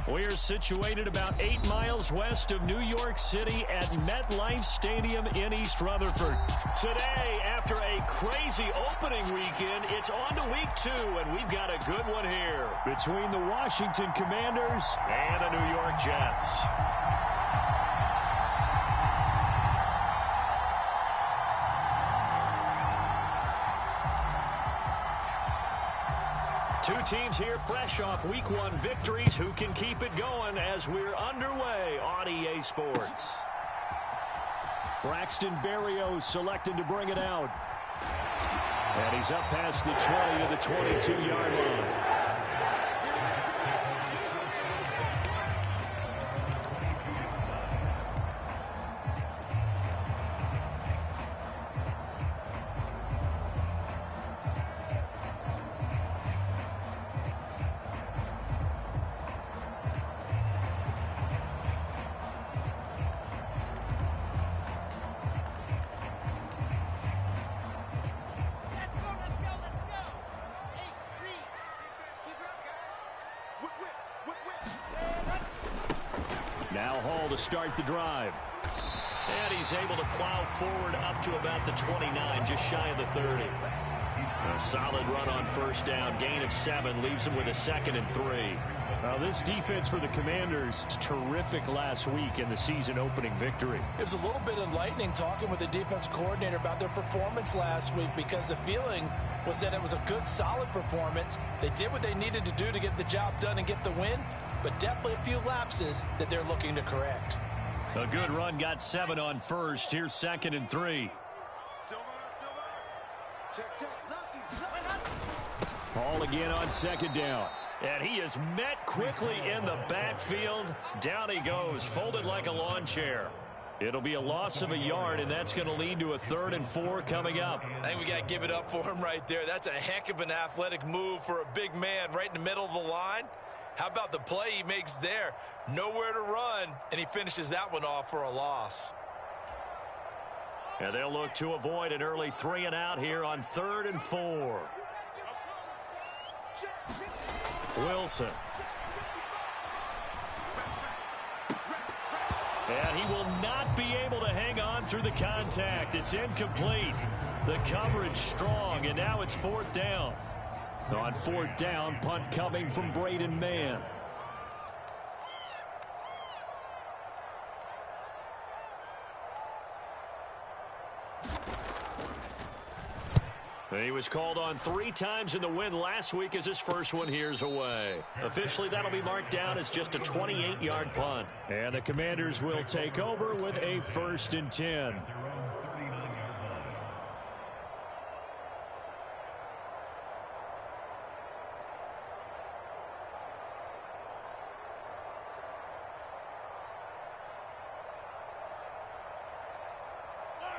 We're situated about 8 miles west of New York City at MetLife Stadium in East Rutherford. Today, after a crazy opening weekend, it's on to week 2, and we've got a good one here between the Washington Commanders and the New York Jets. Two teams here fresh off Week 1 victories. Who can keep it going as we're underway on EA Sports? Braxton Berrios selected to bring it out. And he's up past the 20 to the 22-yard line. Now Hall to start the drive. And he's able to plow forward up to about the 29, just shy of the 30. A solid run on first down. Gain of 7 leaves him with a 2nd and 3. This defense for the Commanders, terrific last week in the season opening victory. It was a little bit enlightening talking with the defense coordinator about their performance last week, because the feeling was that it was a good, solid performance. They did what they needed to do to get the job done and get the win, but definitely a few lapses that they're looking to correct. A good run, got 7 on first. Here's 2nd and 3. Hall again on 2nd down. And he is met quickly in the backfield. Down he goes, folded like a lawn chair. It'll be a loss of a yard, and that's going to lead to a 3rd and 4 coming up. I think we got to give it up for him right there. That's a heck of an athletic move for a big man right in the middle of the line. How about the play he makes there? Nowhere to run, and he finishes that one off for a loss. And they'll look to avoid an early 3 and out here on 3rd and 4. Wilson. And he will not be able to hang on through the contact. It's incomplete. The coverage strong, and now it's 4th down. On 4th down, punt coming from Braden Mann. He was called on 3 times in the win last week as his first one here's away. Officially, that'll be marked down as just a 28-yard punt. And the Commanders will take over with a 1st and 10.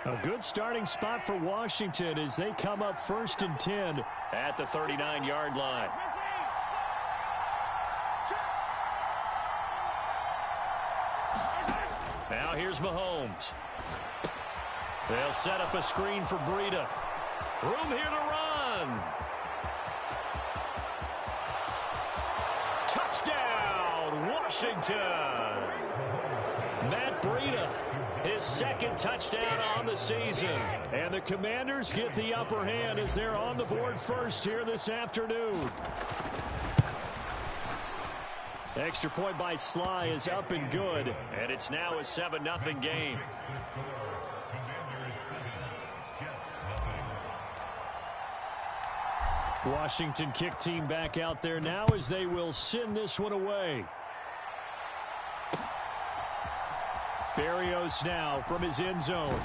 A good starting spot for Washington as they come up 1st and 10 at the 39-yard line. Now here's Mahomes. They'll set up a screen for Breida. Room here to run. Touchdown, Washington. Matt Breida. His 2nd touchdown on the season. And the Commanders get the upper hand as they're on the board first here this afternoon. Extra point by Sly is up and good. And it's now a 7-0 game. Washington kick team back out there now as they will send this one away. Berrios now from his end zone.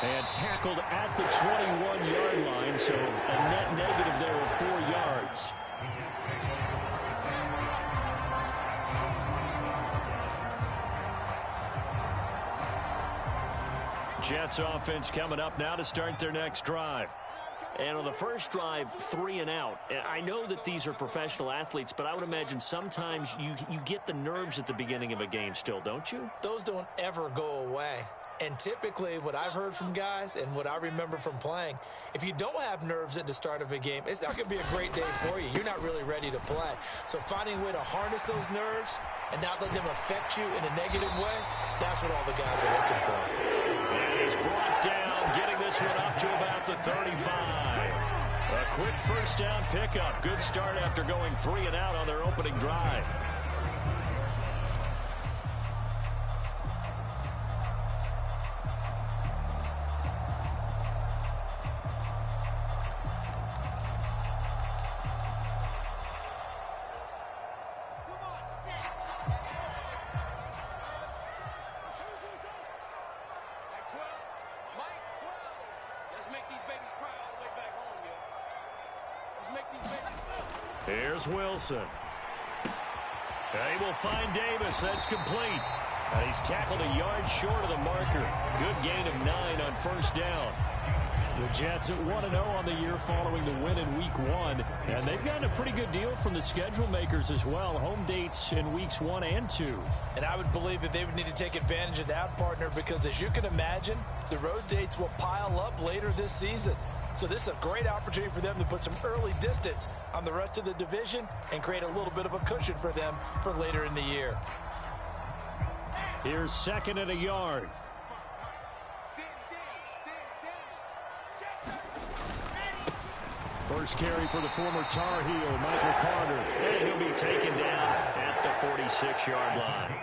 And tackled at the 21-yard line, so a net negative there of 4 yards. Jets offense coming up now to start their next drive. And on the first drive, 3 and out. I know that these are professional athletes, but I would imagine sometimes you get the nerves at the beginning of a game still, don't you? Those don't ever go away. And typically what I've heard from guys and what I remember from playing, if you don't have nerves at the start of a game, it's not going to be a great day for you. You're not really ready to play. So finding a way to harness those nerves and not let them affect you in a negative way, that's what all the guys are looking for. And he's brought down, getting this one up to about the 35. A quick first down pickup. Good start after going 3 and out on their opening drive. Here's Wilson. They will find Davis. That's complete. And he's tackled a yard short of the marker. Good gain of 9 on first down. The Jets at 1-0 on the year following the win in Week 1. And they've gotten a pretty good deal from the schedule makers as well. Home dates in Weeks 1 and 2. And I would believe that they would need to take advantage of that, partner, because as you can imagine, the road dates will pile up later this season. So this is a great opportunity for them to put some early distance on the rest of the division and create a little bit of a cushion for them for later in the year. Here's 2nd and a yard. First carry for the former Tar Heel, Michael Carter. And he'll be taken down at the 46-yard line.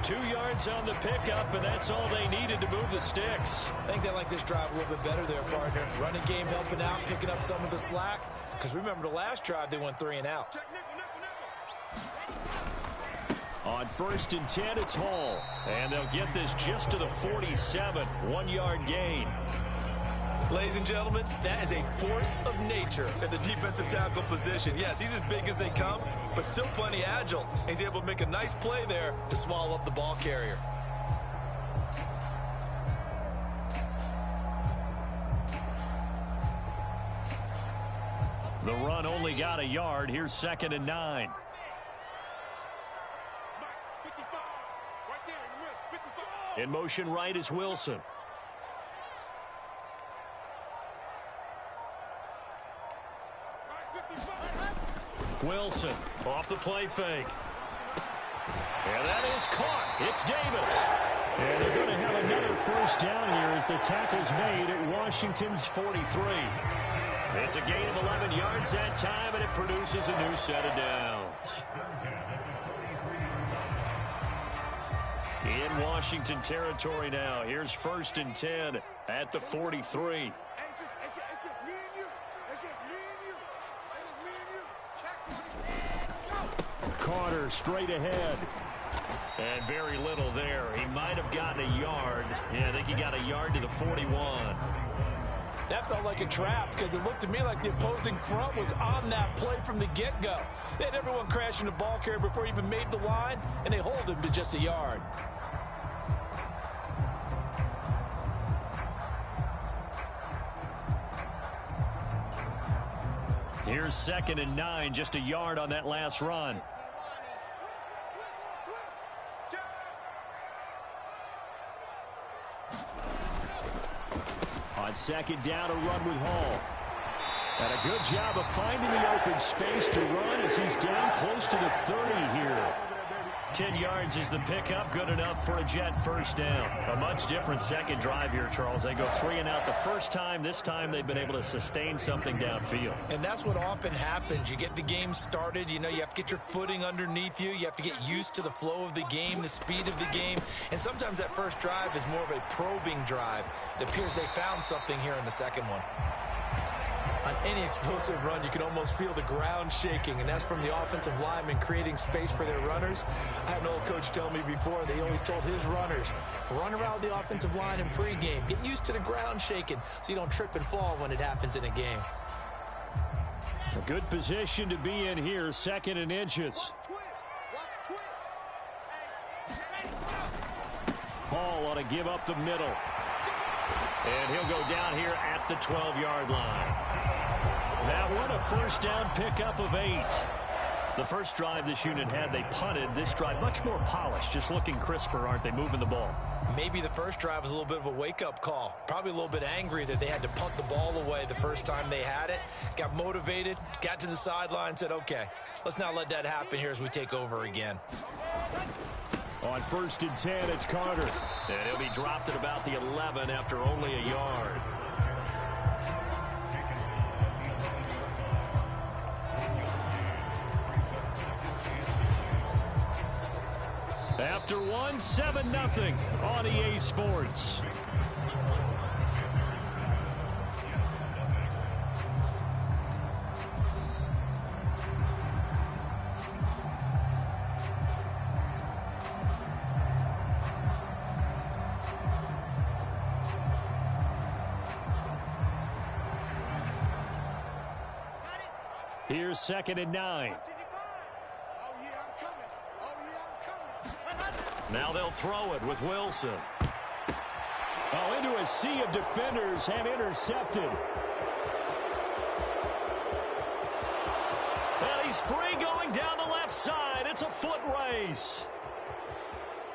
2 yards on the pickup, and that's all they needed to move the sticks. I think they like this drive a little bit better there, partner. Running game helping out, picking up some of the slack. Because remember the last drive, they went 3 and out. On 1st and 10, it's Hall. And they'll get this just to the 47. 1-yard gain. Ladies and gentlemen, that is a force of nature at the defensive tackle position. Yes, he's as big as they come, but still plenty agile. He's able to make a nice play there to swallow up the ball carrier. The run only got a yard. Here's 2nd and 9. In motion right is Wilson. Wilson off the play fake. And that is caught. It's Davis. And they're going to have another first down here as the tackle's made at Washington's 43. It's a gain of 11 yards that time, and it produces a new set of downs. In Washington territory now. Here's 1st and 10 at the 43. Carter straight ahead. And very little there. He might have gotten a yard. Yeah, I think he got a yard to the 41. That felt like a trap because it looked to me like the opposing front was on that play from the get-go. They had everyone crashing the ball carrier before he even made the line, and they hold him to just a yard. Here's 2nd and 9, just a yard on that last run. On 2nd down, a run with Hall. And a good job of finding the open space to run as he's down close to the 30 here. 10 yards is the pickup, good enough for a Jet first down. A much different second drive here, Charles. They go 3 and out the first time. This time they've been able to sustain something downfield. And that's what often happens. You get the game started. You know, you have to get your footing underneath you. You have to get used to the flow of the game, the speed of the game. And sometimes that first drive is more of a probing drive. It appears they found something here in the second one. On any explosive run, you can almost feel the ground shaking, and that's from the offensive linemen creating space for their runners. I had an old coach tell me before, they always told his runners, run around the offensive line in pregame. Get used to the ground shaking so you don't trip and fall when it happens in a game. A good position to be in here, 2nd and inches. Hall ought to give up the middle. And he'll go down here at the 12-yard line. That one a first down pickup of 8. The first drive this unit had, they punted. This drive, much more polished, just looking crisper, aren't they, moving the ball? Maybe the first drive was a little bit of a wake-up call. Probably a little bit angry that they had to punt the ball away the first time they had it. Got motivated, got to the sideline, said, okay, let's not let that happen here as we take over again. On 1st and 10, it's Carter. And he'll be dropped at about the 11 after only a yard. After one, 7-0 on EA Sports. Here's 2nd and 9. Now they'll throw it with Wilson. Oh, into a sea of defenders and intercepted. And he's free going down the left side. It's a foot race.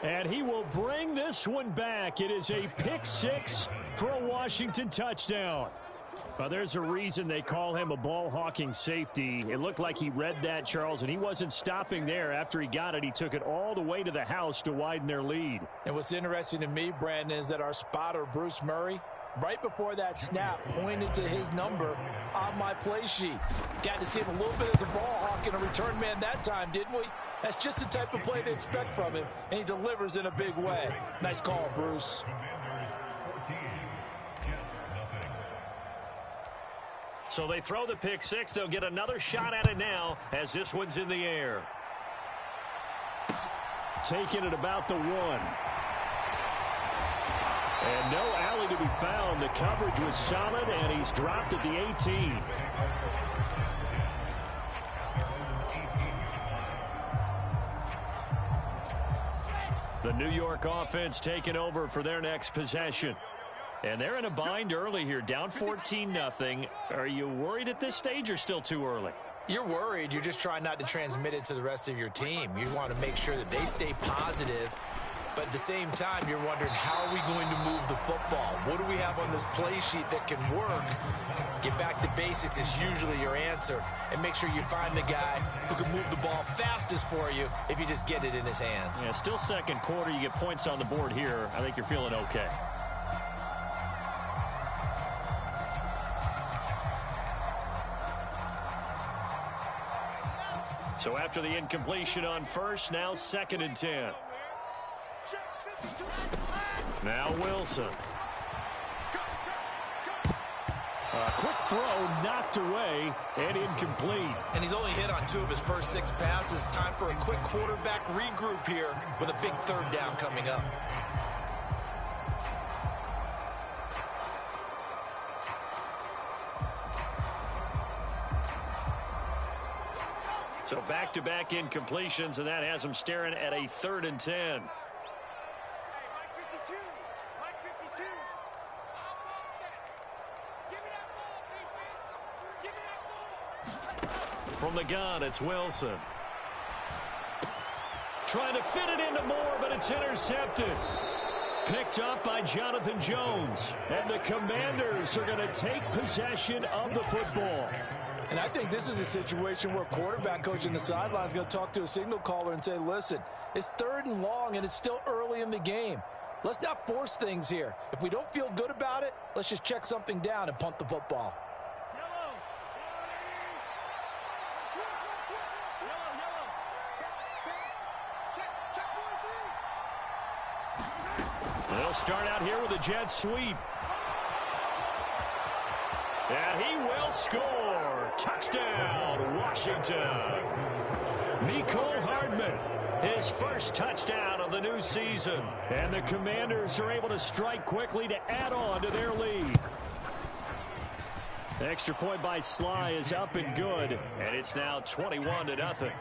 And he will bring this one back. It is a pick six for a Washington touchdown. Well, there's a reason they call him a ball-hawking safety. It looked like he read that, Charles, and he wasn't stopping there. After he got it, he took it all the way to the house to widen their lead. And what's interesting to me, Brandon, is that our spotter, Bruce Murray, right before that snap, pointed to his number on my play sheet. Got to see him a little bit as a ball hawk and a return man that time, didn't we? That's just the type of play they expect from him, and he delivers in a big way. Nice call, Bruce. So they throw the pick six. They'll get another shot at it now as this one's in the air. Taking it about the 1. And no alley to be found. The coverage was solid, and he's dropped at the 18. The New York offense taking over for their next possession. And they're in a bind early here, down 14-0. Are you worried at this stage or still too early? You're worried. You're just trying not to transmit it to the rest of your team. You want to make sure that they stay positive. But at the same time, you're wondering, how are we going to move the football? What do we have on this play sheet that can work? Get back to basics is usually your answer. And make sure you find the guy who can move the ball fastest for you if you just get it in his hands. Yeah, still second quarter. You get points on the board here. I think you're feeling okay. So after the incompletion on first, now 2nd and 10. Now Wilson. A quick throw knocked away and incomplete. And he's only hit on 2 of his first 6 passes. Time for a quick quarterback regroup here with a big 3rd down coming up. So back-to-back incompletions, and that has him staring at a 3rd and 10. From the gun, it's Wilson. Trying to fit it into Moore, but it's intercepted. Picked up by Jonathan Jones. And the Commanders are going to take possession of the football. And I think this is a situation where quarterback coach on the sideline is going to talk to a signal caller and say, listen, it's 3rd and long and it's still early in the game. Let's not force things here. If we don't feel good about it, let's just check something down and punt the football. They'll start out here with a jet sweep. And he will score. Touchdown, Washington. Mecole Hardman, his first touchdown of the new season. And the Commanders are able to strike quickly to add on to their lead. The extra point by Sly is up and good. And it's now 21-0.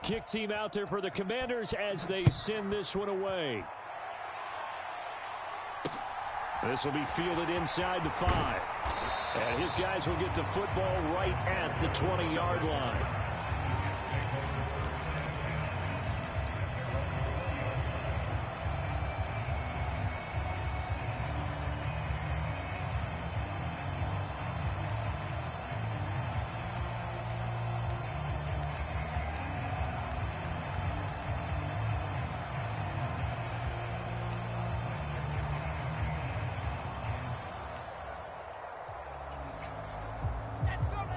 Kick team out there for the Commanders as they send this one away. This will be fielded inside the 5. And his guys will get the football right at the 20-yard line.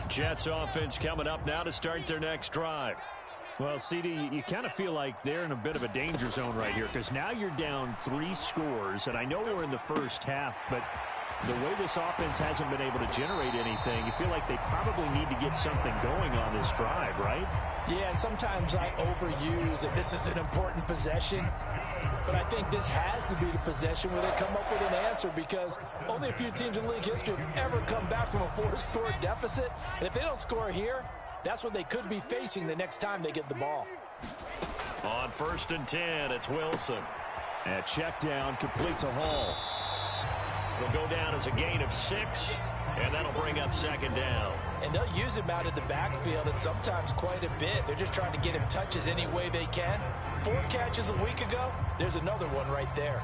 Jets offense coming up now to start their next drive. Well, CD, you kind of feel like they're in a bit of a danger zone right here because now you're down 3 scores, and I know we're in the first half, but the way this offense hasn't been able to generate anything, you feel like they probably need to get something going on this drive, right? Yeah, and sometimes I overuse that this is an important possession. But I think this has to be the possession where they come up with an answer because only a few teams in league history have ever come back from a 4-score deficit. And if they don't score here, that's what they could be facing the next time they get the ball. On 1st and 10, it's Wilson. And check down, complete to Hall. It'll go down as a gain of 6, and that'll bring up 2nd down. And they'll use him out of the backfield and sometimes quite a bit. They're just trying to get him touches any way they can. 4 catches a week ago, there's another one right there.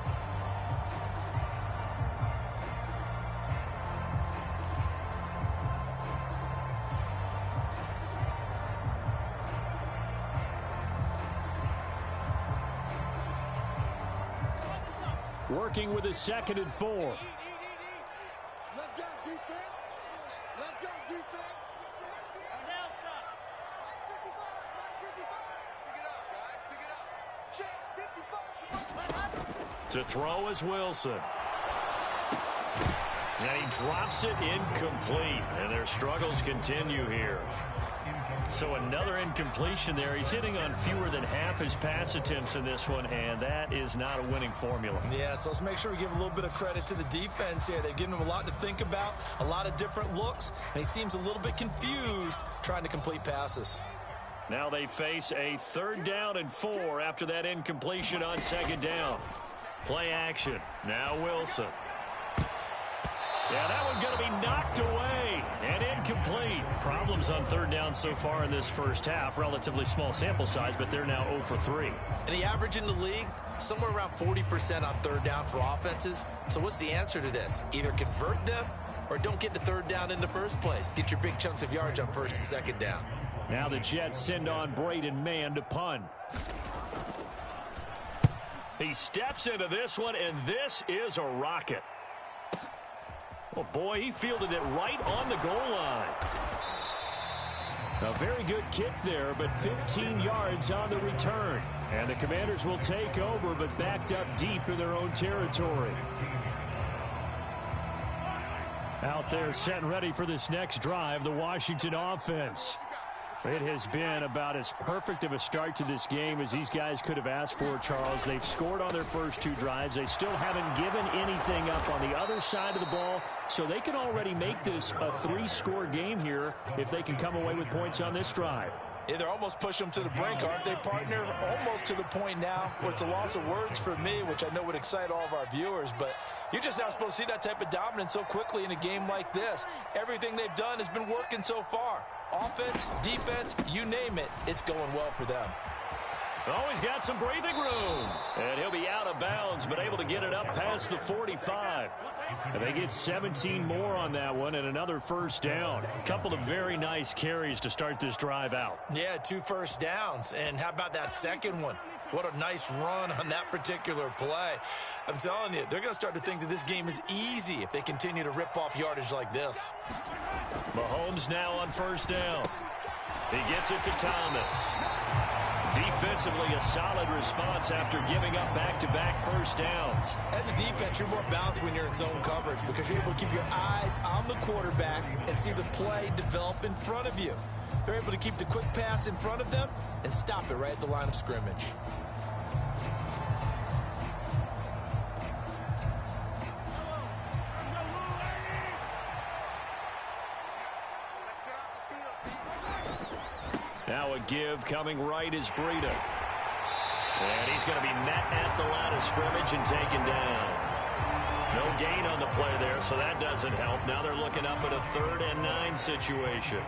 Working with his 2nd and 4. Let's go, defense. Let's go, defense. And now top. 55, 55. Pick it up, guys. Pick it up. Check, 55. To throw is Wilson. And he drops it incomplete. And their struggles continue here. So another incompletion there. He's hitting on fewer than half his pass attempts in this one, and that is not a winning formula. Yeah, so let's make sure we give a little bit of credit to the defense here. They've given him a lot to think about, a lot of different looks, and he seems a little bit confused trying to complete passes. Now they face a 3rd down and 4 after that incompletion on 2nd down. Play action. Now Wilson. Yeah, that one's going to be knocked away and incomplete. Problems on 3rd down so far in this first half. Relatively small sample size, but they're now 0 for 3. And the average in the league, somewhere around 40% on 3rd down for offenses. So what's the answer to this? Either convert them or don't get to 3rd down in the first place. Get your big chunks of yards on 1st and 2nd down. Now the Jets send on Braden Mann to punt. He steps into this one, and this is a rocket. Oh, boy, he fielded it right on the goal line. A very good kick there, but 15 yards on the return. And the Commanders will take over, but backed up deep in their own territory. Out there set and ready for this next drive, the Washington offense. It has been about as perfect of a start to this game as these guys could have asked for, Charles. They've scored on their first 2 drives. They still haven't given anything up on the other side of the ball, so they can already make this a 3-score game here if they can come away with points on this drive. Yeah, they're almost pushing them to the brink, aren't they, partner? Almost to the point now where it's a loss of words for me, which I know would excite all of our viewers, but you're just not supposed to see that type of dominance so quickly in a game like this. Everything they've done has been working so far. Offense, defense, you name it, it's going well for them. Oh, he's got some breathing room. And he'll be out of bounds, but able to get it up past the 45. And they get 17 more on that one and another 1st down. A couple of very nice carries to start this drive out. Yeah, 2 first downs. And how about that second one? What a nice run on that particular play. I'm telling you, they're going to start to think that this game is easy if they continue to rip off yardage like this. Mahomes now on 1st down. He gets it to Thomas. Defensively, a solid response after giving up back-to-back 1st downs. As a defense, you're more balanced when you're in zone coverage because you're able to keep your eyes on the quarterback and see the play develop in front of you. They're able to keep the quick pass in front of them and stop it right at the line of scrimmage. Now a give coming right is Breida. And he's going to be met at the line of scrimmage and taken down. No gain on the play there, so that doesn't help. Now they're looking up at a 3rd and 9 situation.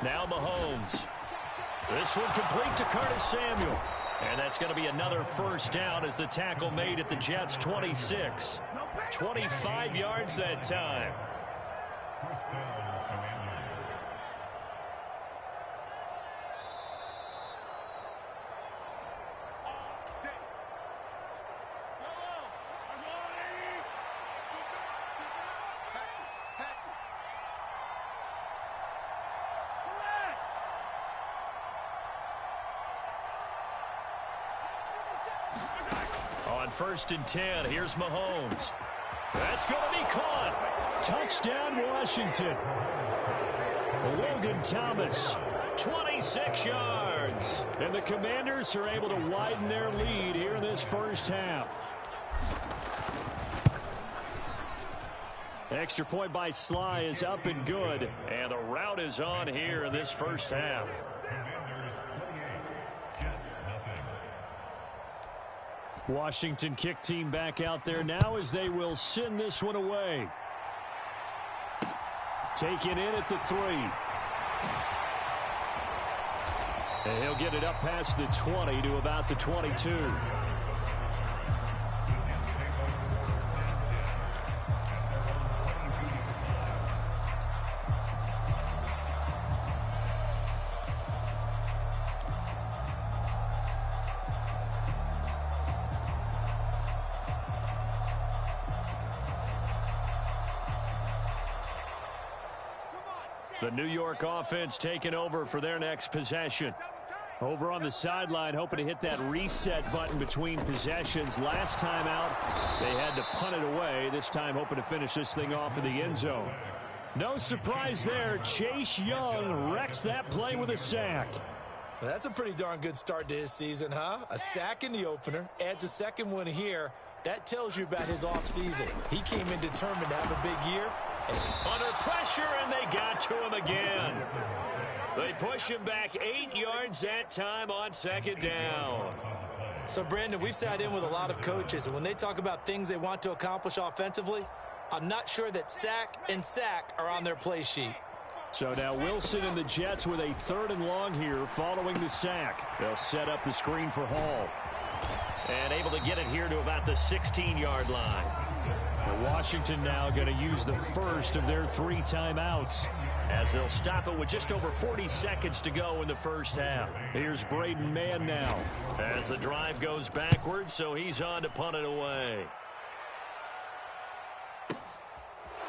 Now Mahomes. This one complete to Curtis Samuel. And that's going to be another first down as the tackle made at the Jets' 26. 25 yards that time. On 1st and 10, here's Mahomes. That's going to be caught. Touchdown, Washington. Logan Thomas, 26 yards. And the Commanders are able to widen their lead here in this first half. Extra point by Sly is up and good. And the route is on here in this first half. Washington kick team back out there now as they will send this one away. Taken in at the 3. And he'll get it up past the 20 to about the 22. The New York offense taking over for their next possession. Over on the sideline, hoping to hit that reset button between possessions. Last time out, they had to punt it away. This time, hoping to finish this thing off in the end zone. No surprise there. Chase Young wrecks that play with a sack. Well, that's a pretty darn good start to his season, huh? A sack in the opener, adds a second one here. That tells you about his offseason. He came in determined to have a big year. Under pressure, and they got to him again. They push him back 8 yards that time on 2nd down. So, Brandon, we've sat in with a lot of coaches, and when they talk about things they want to accomplish offensively, I'm not sure that sack and sack are on their play sheet. So now Wilson and the Jets with a 3rd and long here following the sack. They'll set up the screen for Hall. And able to get it here to about the 16-yard line. Washington now going to use the first of their 3 timeouts as they'll stop it with just over 40 seconds to go in the first half. Here's Braden Mann now as the drive goes backwards, so he's on to punt it away.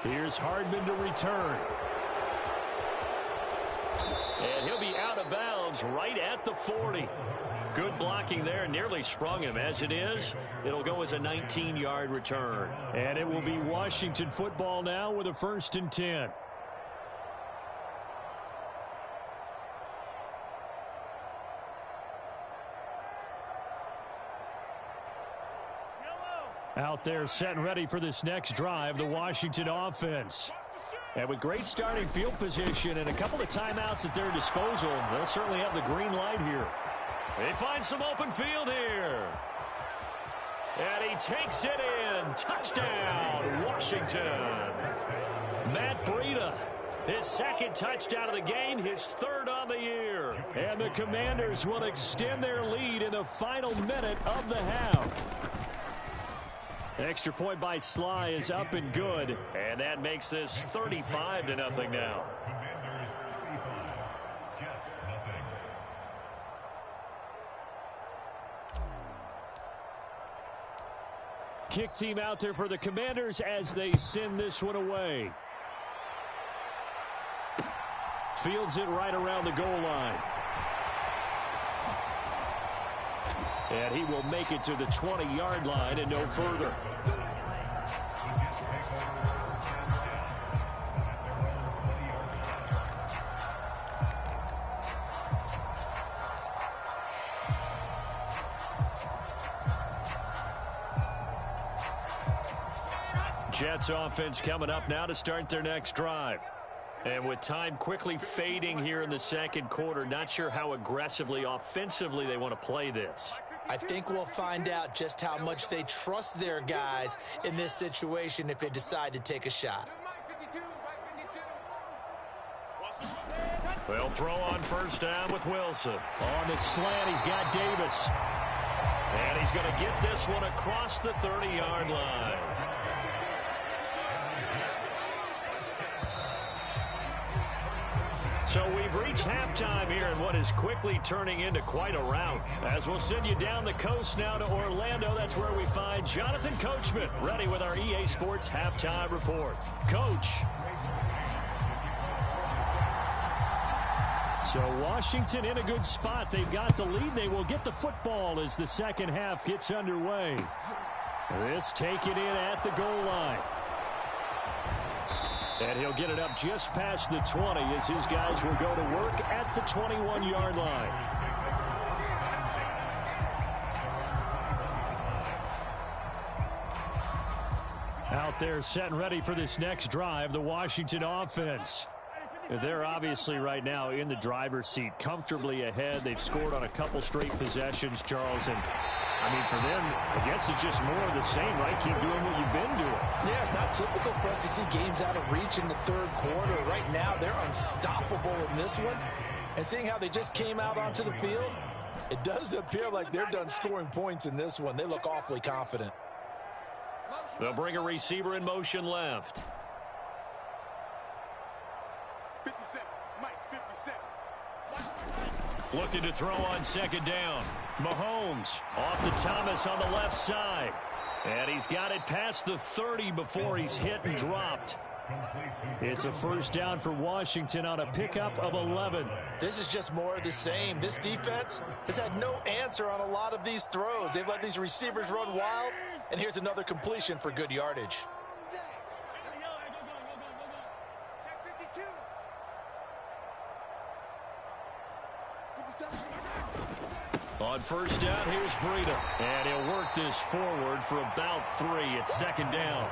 Here's Hardman to return. And he'll be out of bounds right at the 40. Good blocking there, nearly sprung him. As it is, it'll go as a 19-yard return. And it will be Washington football now with a 1st and 10. Out there set and ready for this next drive, the Washington offense. And with great starting field position and a couple of timeouts at their disposal, they'll certainly have the green light here. They find some open field here. And he takes it in. Touchdown, Washington. Matt Breida, his 2nd touchdown of the game, his 3rd on the year. And the Commanders will extend their lead in the final minute of the half. Extra point by Sly is up and good. And that makes this 35-0 now. Kick team out there for the Commanders as they send this one away. Fields it right around the goal line. And he will make it to the 20-yard line and no further. Jets offense coming up now to start their next drive. And with time quickly fading here in the second quarter, not sure how aggressively, offensively they want to play this. I think we'll find out just how much they trust their guys in this situation if they decide to take a shot. They'll throw on first down with Wilson. On the slant, he's got Davis. And he's going to get this one across the 30-yard line. So we've reached halftime here in what is quickly turning into quite a rout. As we'll send you down the coast now to Orlando, that's where we find Jonathan Coachman, ready with our EA Sports Halftime Report. Coach. So Washington in a good spot. They've got the lead. They will get the football as the second half gets underway. This taken in at the goal line. And he'll get it up just past the 20 as his guys will go to work at the 21-yard line. Out there set and ready for this next drive, the Washington offense. They're obviously right now in the driver's seat, comfortably ahead. They've scored on a couple straight possessions, Charles, and I mean, for them, I guess it's just more of the same, right? Keep doing what you've been doing. Yeah, it's not typical for us to see games out of reach in the third quarter. Right now, they're unstoppable in this one. And seeing how they just came out onto the field, it does appear like they're done scoring points in this one. They look awfully confident. They'll bring a receiver in motion left. 57, Mike, 57. Looking to throw on second down. Mahomes off to Thomas on the left side. And he's got it past the 30 before he's hit and dropped. It's a first down for Washington on a pickup of 11. This is just more of the same. This defense has had no answer on a lot of these throws. They've let these receivers run wild, and here's another completion for good yardage. On first down, here's Breida. And he'll work this forward for about 3 at second down.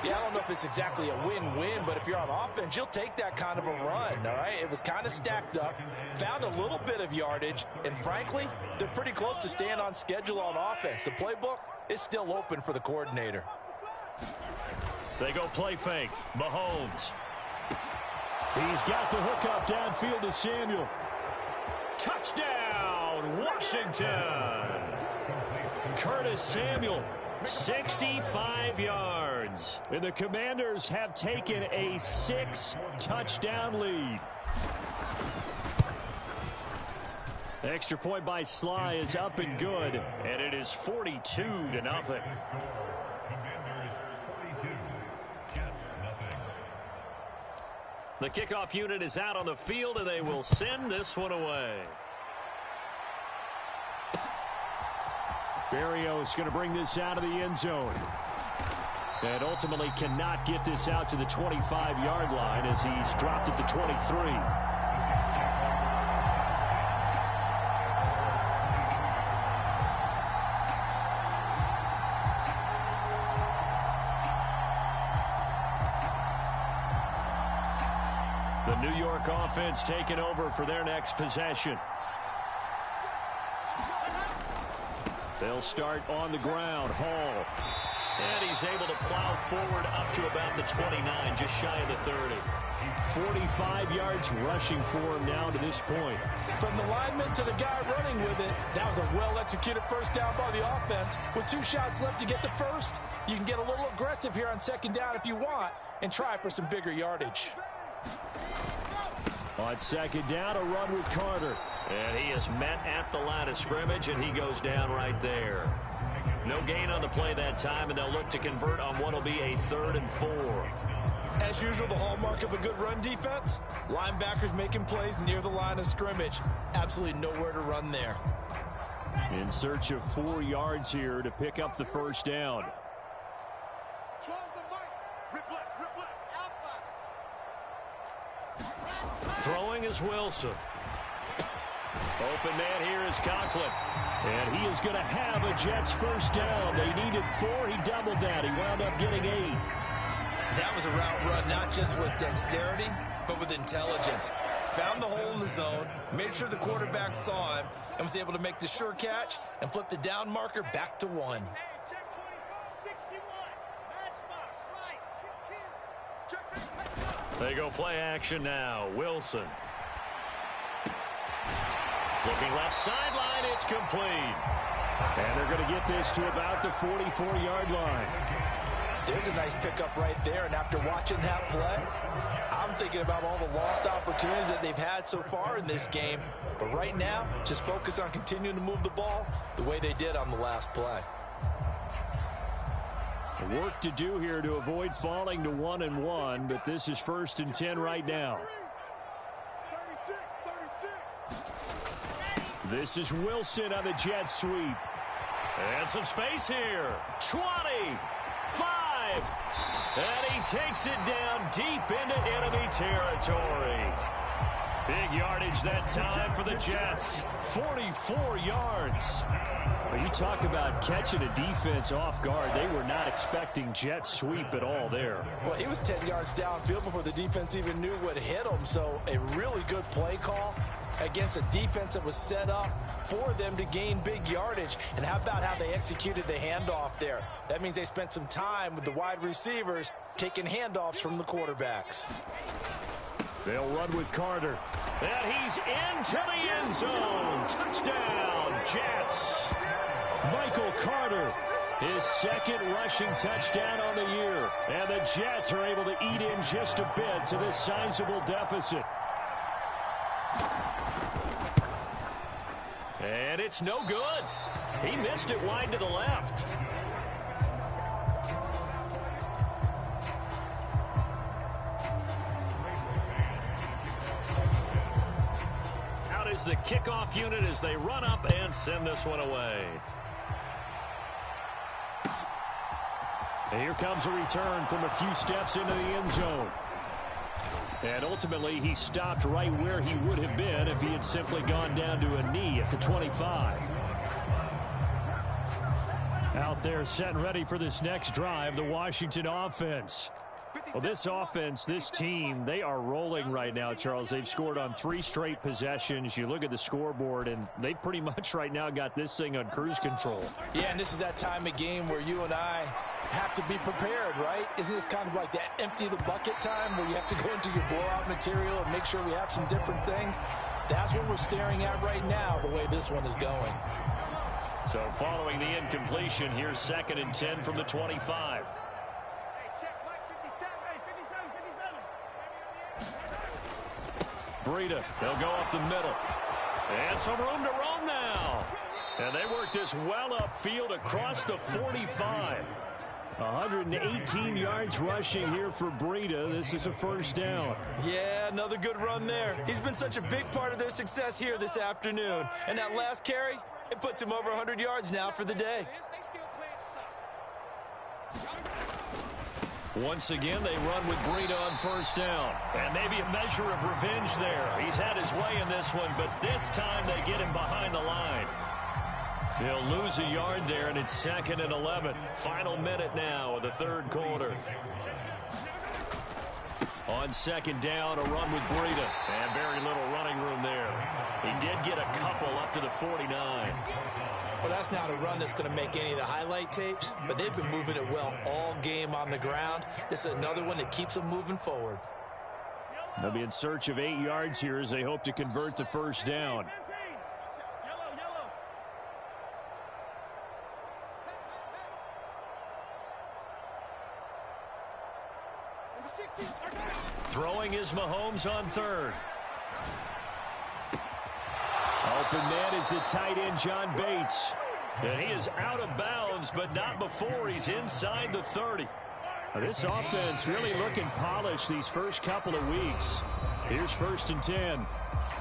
Yeah, I don't know if it's exactly a win-win, but if you're on offense, you'll take that kind of a run, all right? It was kind of stacked up, found a little bit of yardage, and frankly, they're pretty close to staying on schedule on offense. The playbook is still open for the coordinator. They go play fake. Mahomes. He's got the hookup downfield to Samuel. Touchdown, Washington. Curtis Samuel, 65 yards. And the Commanders have taken a 6-touchdown lead. Extra point by Sly is up and good, and it is 42-0. The kickoff unit is out on the field, and they will send this one away. Berrios going to bring this out of the end zone. And ultimately cannot get this out to the 25-yard line as he's dropped at the 23. The New York offense taking over for their next possession. They'll start on the ground. Hall. And he's able to plow forward up to about the 29, just shy of the 30. 45 yards rushing for him now to this point. From the lineman to the guy running with it, that was a well-executed first down by the offense. With 2 shots left to get the first, you can get a little aggressive here on second down if you want and try for some bigger yardage. On second down, a run with Carter. And he is met at the line of scrimmage, and he goes down right there. No gain on the play that time, and they'll look to convert on what will be a 3rd and 4. As usual, the hallmark of a good run defense, linebackers making plays near the line of scrimmage. Absolutely nowhere to run there. In search of 4 yards here to pick up the first down. Throwing is Wilson. Open man here is Conklin. And he is going to have a Jets first down. They needed 4. He doubled that. He wound up getting 8. That was a route run not just with dexterity, but with intelligence. Found the hole in the zone, made sure the quarterback saw him, and was able to make the sure catch and flip the down marker back to 1. They go play action now. Wilson. Looking left sideline, it's complete. And they're going to get this to about the 44-yard line. There's a nice pickup right there, and after watching that play, I'm thinking about all the lost opportunities that they've had so far in this game. But right now, just focus on continuing to move the ball the way they did on the last play. Work to do here to avoid falling to 1-1, but this is 1st and 10 right now. 36. This is Wilson on the jet sweep. And some space here. 20, 5, and he takes it down deep into enemy territory. Big yardage that time for the Jets. 44 yards. You talk about catching a defense off guard. They were not expecting jet sweep at all there. Well, he was 10 yards downfield before the defense even knew what hit him. So a really good play call against a defense that was set up for them to gain big yardage. And how about how they executed the handoff there? That means they spent some time with the wide receivers taking handoffs from the quarterbacks. They'll run with Carter. And he's into the end zone. Touchdown, Jets. Michael Carter, his second rushing touchdown on the year. And the Jets are able to eat in just a bit to this sizable deficit. And it's no good. He missed it wide to the left. Out is the kickoff unit as they run up and send this one away. And here comes a return from a few steps into the end zone. And ultimately, he stopped right where he would have been if he had simply gone down to a knee at the 25. Out there set and ready for this next drive, the Washington offense. Well, this offense, this team, they are rolling right now, Charles. They've scored on 3 straight possessions. You look at the scoreboard, and they pretty much right now got this thing on cruise control. Yeah, and this is that time of game where you and I have to be prepared, right? Isn't this kind of like that empty the bucket time where you have to go into your blowout material and make sure we have some different things? That's what we're staring at right now, the way this one is going. So following the incompletion, here's 2nd and 10 from the 25. Breida, they'll go up the middle. And some room to roam now. And they work this well upfield across the 45. 118 yards rushing here for Breida. This is a 1st down. Yeah, another good run there. He's been such a big part of their success here this afternoon. And that last carry, it puts him over 100 yards now for the day. Once again, they run with Breida on 1st down. And maybe a measure of revenge there. He's had his way in this one, but this time they get him behind the line. He'll lose a yard there, and it's 2nd and 11. Final minute now of the 3rd quarter. On 2nd down, a run with Breida. And very little running room there. He did get a couple up to the 49. Well, that's not a run that's going to make any of the highlight tapes, but they've been moving it well all game on the ground. This is another one that keeps them moving forward. They'll be in search of 8 yards here as they hope to convert the 1st down. Throwing is Mahomes on 3rd. Open man is the tight end, John Bates. And he is out of bounds, but not before he's inside the 30. This offense really looking polished these first couple of weeks. Here's 1st and 10.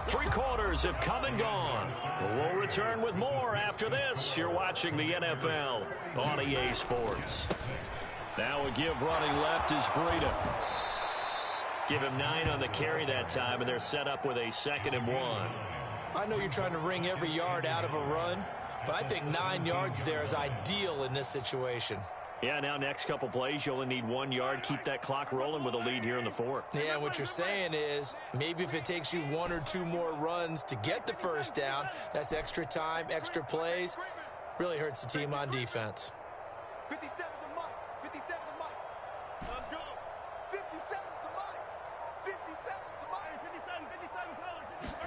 3 quarters have come and gone. We'll return with more after this. You're watching the NFL on EA Sports. Now a give running left is Breida. Give him 9 on the carry that time, and they're set up with a 2nd and 1. I know you're trying to wring every yard out of a run, but I think 9 yards there is ideal in this situation. Yeah, now next couple plays, you only need 1 yard. Keep that clock rolling with a lead here in the fourth. Yeah, what you're saying is maybe if it takes you 1 or 2 more runs to get the first down, that's extra time, extra plays. Really hurts the team on defense. 57's the mic. 57's the mic. Let's go. 57's the mic. 57's the mic. 57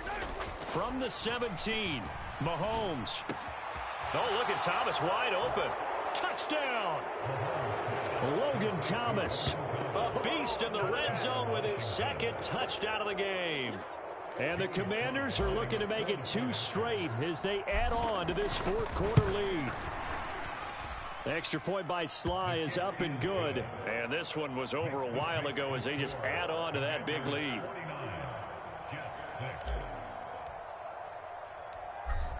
colors. From the 17, Mahomes. Oh, look at Thomas wide open. Touchdown! Logan Thomas, a beast in the red zone with his second touchdown of the game. And the Commanders are looking to make it 2 straight as they add on to this fourth quarter lead. The extra point by Sly is up and good. And this one was over a while ago as they just add on to that big lead.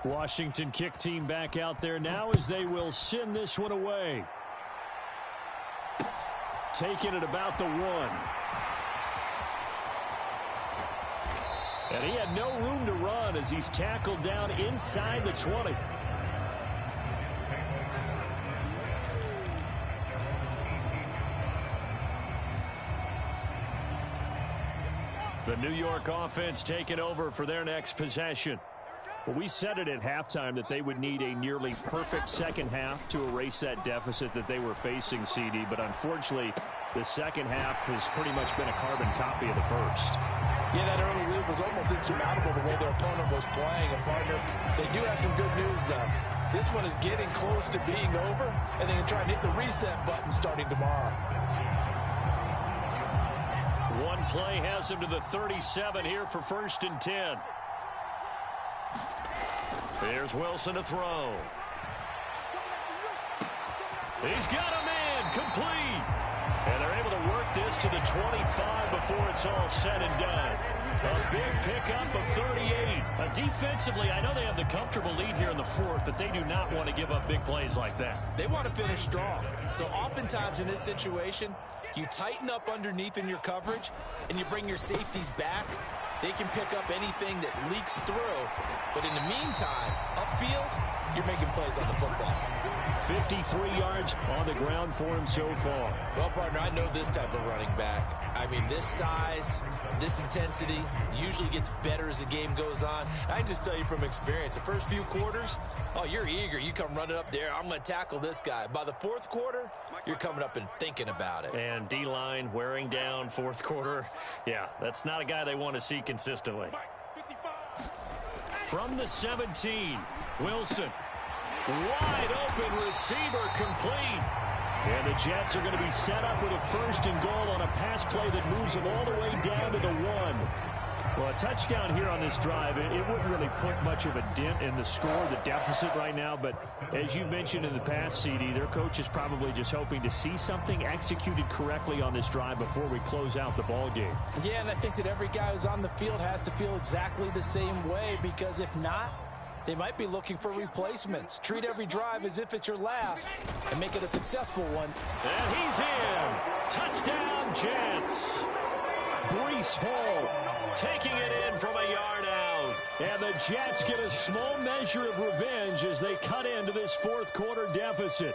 Washington kick team back out there now as they will send this one away. Taking it about the 1. And he had no room to run as he's tackled down inside the 20. The New York offense taking over for their next possession. Well, we said it at halftime that they would need a nearly perfect second half to erase that deficit that they were facing, CD. But unfortunately, the second half has pretty much been a carbon copy of the first. Yeah, that early lead was almost insurmountable the way their opponent was playing. And, partner, they do have some good news, though. This one is getting close to being over, and they can try and hit the reset button starting tomorrow. One play has him to the 37 here for 1st and 10. Here's Wilson to throw. He's got a man complete. And they're able to work this to the 25 before it's all said and done. A big pickup of 38. Defensively, I know they have the comfortable lead here in the fourth, but they do not want to give up big plays like that. They want to finish strong. So oftentimes in this situation, you tighten up underneath in your coverage, and you bring your safeties back. They can pick up anything that leaks through. But in the meantime, upfield, you're making plays on the football. 53 yards on the ground for him so far. Well, partner, I know this type of running back. I mean, this size, this intensity usually gets better as the game goes on. I can just tell you from experience, the first few quarters, oh, you're eager. You come running up there. I'm going to tackle this guy. By the fourth quarter, you're coming up and thinking about it. And D-line wearing down fourth quarter. Yeah, that's not a guy they want to see consistently. From the 17, Wilson. Wide open receiver complete. And the Jets are going to be set up with a 1st and goal on a pass play that moves them all the way down to the 1. Well, a touchdown here on this drive, it wouldn't really put much of a dent in the score, the deficit right now. But as you mentioned in the past, CD, their coach is probably just hoping to see something executed correctly on this drive before we close out the ball game. Yeah, and I think that every guy who's on the field has to feel exactly the same way, because if not, they might be looking for replacements. Treat every drive as if it's your last and make it a successful one. And he's in. Touchdown, Jets. Breece Hall taking it in from a yard out. And the Jets get a small measure of revenge as they cut into this fourth quarter deficit.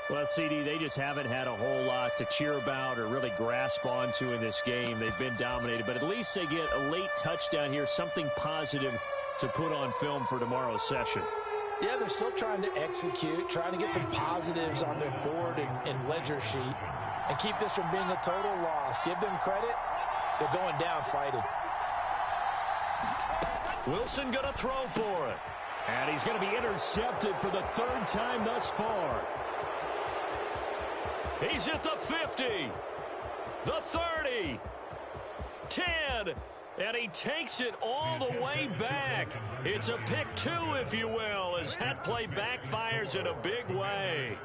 Well, CD, they just haven't had a whole lot to cheer about or really grasp onto in this game. They've been dominated, but at least they get a late touchdown here, something positive to put on film for tomorrow's session. Yeah, they're still trying to execute, trying to get some positives on their board and ledger sheet and keep this from being a total loss. Give them credit. They're going down fighting. Wilson going to throw for it. And he's going to be intercepted for the 3rd time thus far. He's at the 50, the 30, 10, and he takes it all the way back. It's a pick 2, if you will, as that play backfires in a big way.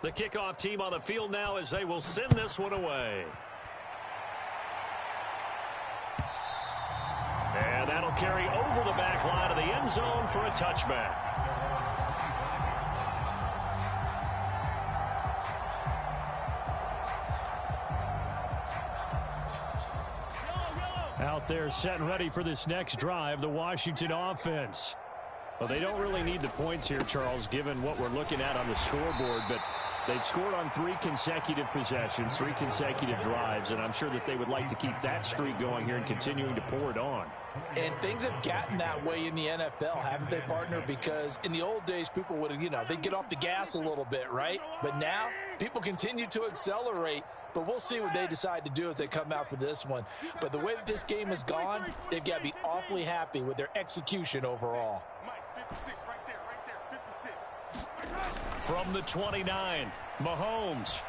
The kickoff team on the field now as they will send this one away. And that'll carry over the back line of the end zone for a touchback. out there setting ready for this next drive, the Washington offense. Well, they don't really need the points here, Charles, given what we're looking at on the scoreboard, but they've scored on 3 consecutive possessions, 3 consecutive drives, and I'm sure that they would like to keep that streak going here and continuing to pour it on. And things have gotten that way in the NFL, haven't they, partner? Because in the old days, people would, they'd get off the gas a little bit, right? But now, people continue to accelerate. But we'll see what they decide to do as they come out for this one. But the way that this game has gone, they've got to be awfully happy with their execution overall. Mike, 56, right there, 56. From the 29, Mahomes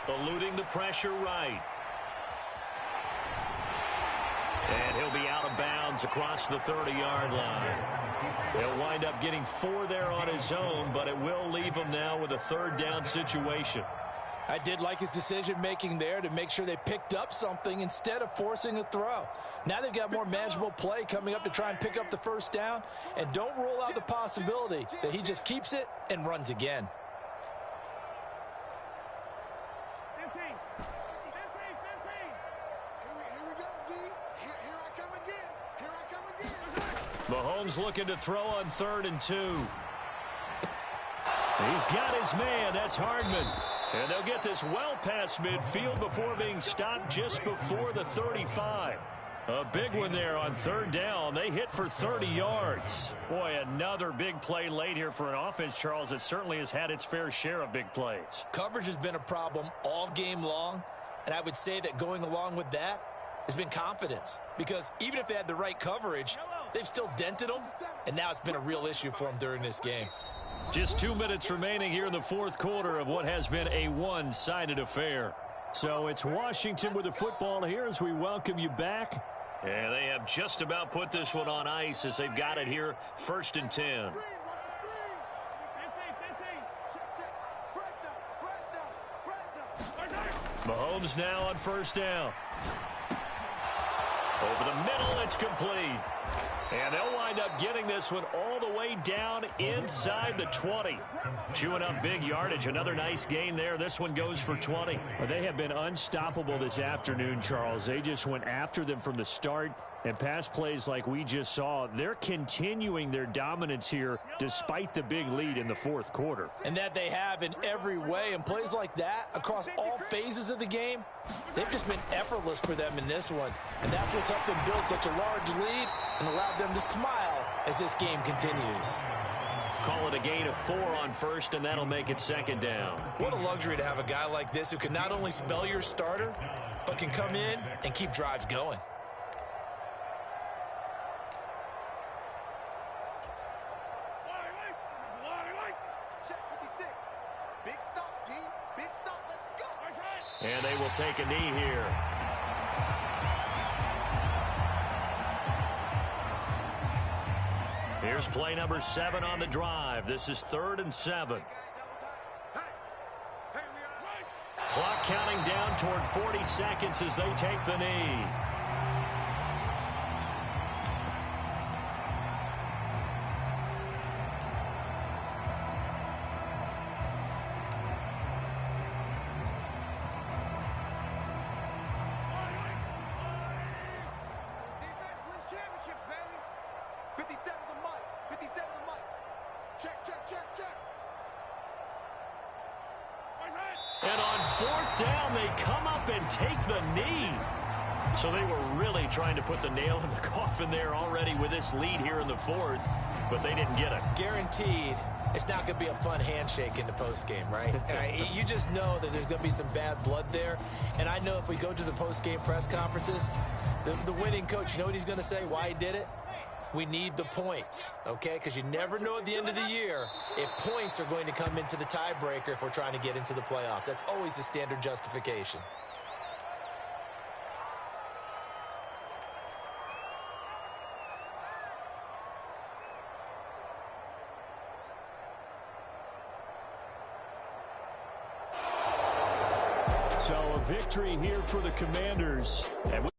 eluding the pressure right. And he'll be out of bounds across the 30-yard line. He'll wind up getting 4 there on his own, but it will leave him now with a 3rd down situation. I did like his decision-making there to make sure they picked up something instead of forcing a throw. Now they've got more manageable play coming up to try and pick up the 1st down, and don't rule out the possibility that he just keeps it and runs again. Mahomes looking to throw on 3rd and 2. He's got his man. That's Hardman. And they'll get this well past midfield before being stopped just before the 35. A big one there on 3rd down. They hit for 30 yards. Boy, another big play late here for an offense, Charles, that certainly has had its fair share of big plays. Coverage has been a problem all game long, and I would say that going along with that has been confidence. Because even if they had the right coverage, they've still dented them, and now it's been a real issue for them during this game. Just 2 minutes remaining here in the 4th quarter of what has been a one-sided affair. So it's Washington with the football here as we welcome you back. And they have just about put this one on ice as they've got it here, 1st and 10. Mahomes now on 1st down. Over the middle, it's complete. And they'll wind up getting this one all the way down inside the 20. Chewing up big yardage. Another nice gain there. This one goes for 20. Well, they have been unstoppable this afternoon, Charles. They just went after them from the start. And pass plays like we just saw, they're continuing their dominance here despite the big lead in the 4th quarter. And that they have in every way. And plays like that across all phases of the game, they've just been effortless for them in this one. And that's what's helped them build such a large lead and allowed them to smile as this game continues. Call it a gain of 4 on 1st, and that'll make it 2nd down. What a luxury to have a guy like this who can not only spell your starter, but can come in and keep drives going. And they will take a knee here. Here's play number 7 on the drive. This is 3rd and 7. Clock counting down toward 40 seconds as they take the knee. And on 4th down, they come up and take the knee. So they were really trying to put the nail in the coffin there already with this lead here in the 4th, but they didn't get it. Guaranteed, it's not going to be a fun handshake in the postgame, right? You just know that there's going to be some bad blood there. And I know if we go to the postgame press conferences, the winning coach, you know what he's going to say, why he did it? We need the points, okay? Because you never know at the end of the year if points are going to come into the tiebreaker if we're trying to get into the playoffs. That's always the standard justification. So a victory here for the Commanders. And